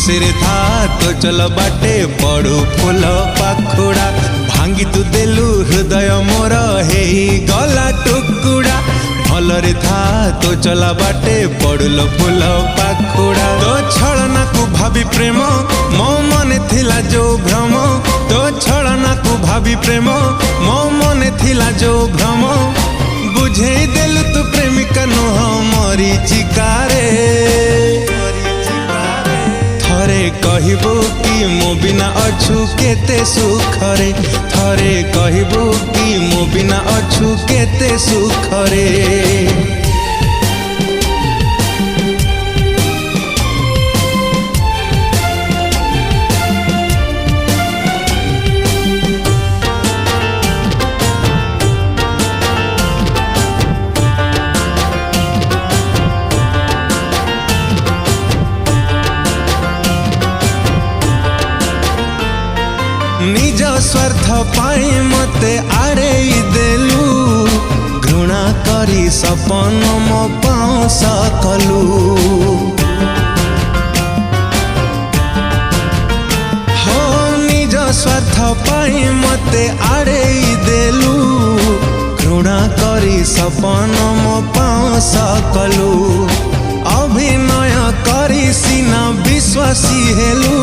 खुशी रे था तो चल बाटे पड़ू फूल पाखुड़ा भांगी तू देलु हृदय मोर हे गला टुकुड़ा भलरे था तो चला बाटे पड़ुल फूल पाखुड़ा तो छलना को भाभी प्रेम मो मने थिला जो भ्रम तो छलना को भाभी प्रेम मो मने थिला जो भ्रम बुझे देलु तू प्रेमिका नुह मरीचिकारे थरे कहबू कि मो बिना अछु केते सुखरे थरे कहबू कि मो बिना अछु केते सुखरे निज स्वार्थ पाई मते आड़े देलु घृणा करी सपन मो पाँच कलु हो निज स्वार्थ पाई मते आड़े देलु घृणा करी सपन मो पाँच कलु अभिनय करी सीना विश्वासी हेलु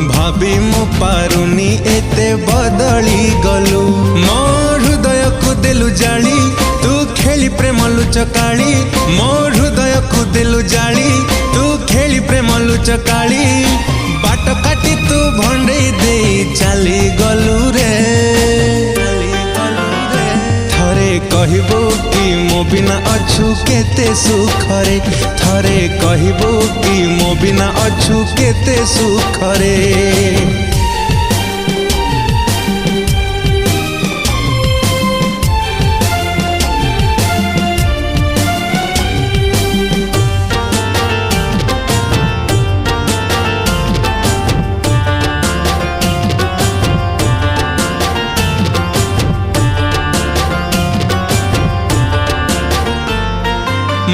भाभी मु पारुनी एते बदली गलु मो हृदय को देलु जाली तू खेली प्रेम लुचकाली मो हृदय को देलु जाली तू खेली प्रेम लुचकाली बाट काटी तू भंडे दे चली गलु रे थरे कहबू कि मो बिना अछु केते सुखरे थरे कहबू कि मो बिना अछु केते सुखरे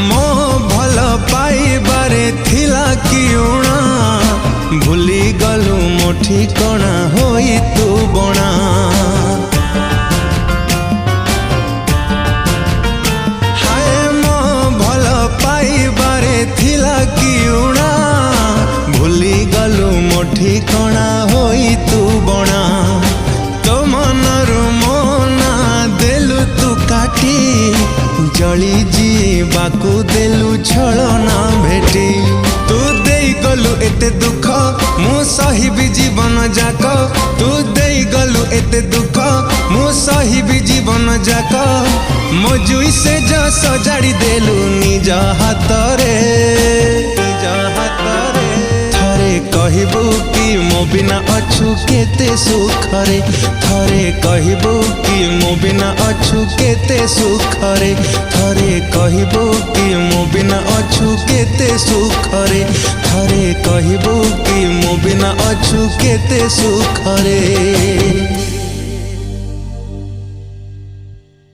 मो भल पाइबारे थिला किउणा भूली गलु मो ठिकणा होई तू बणा हाय मो भल पाइबारे थिला किउणा भूली गलु मो ठिकणा होई तू बणा तो मनरु मोना देलु तू काटी जली जीवाकू देलु छलना भेटी तू देई गलु एते दुख मु सहिबी जीवन जाक तू देई गलु एते दुख मु सहिबी जीवन जाक मो जुई से जो सजाड़ी देलु निज हातरे थरे कहबू कि मो बिना अछु केते सुखरे थरे कहबू कि मो बिना अछु केते सुखरे थरे कहबू कि मो बिना अछु केते सुखरे थरे कहबू कि मो बिना अछु केते सुखरे।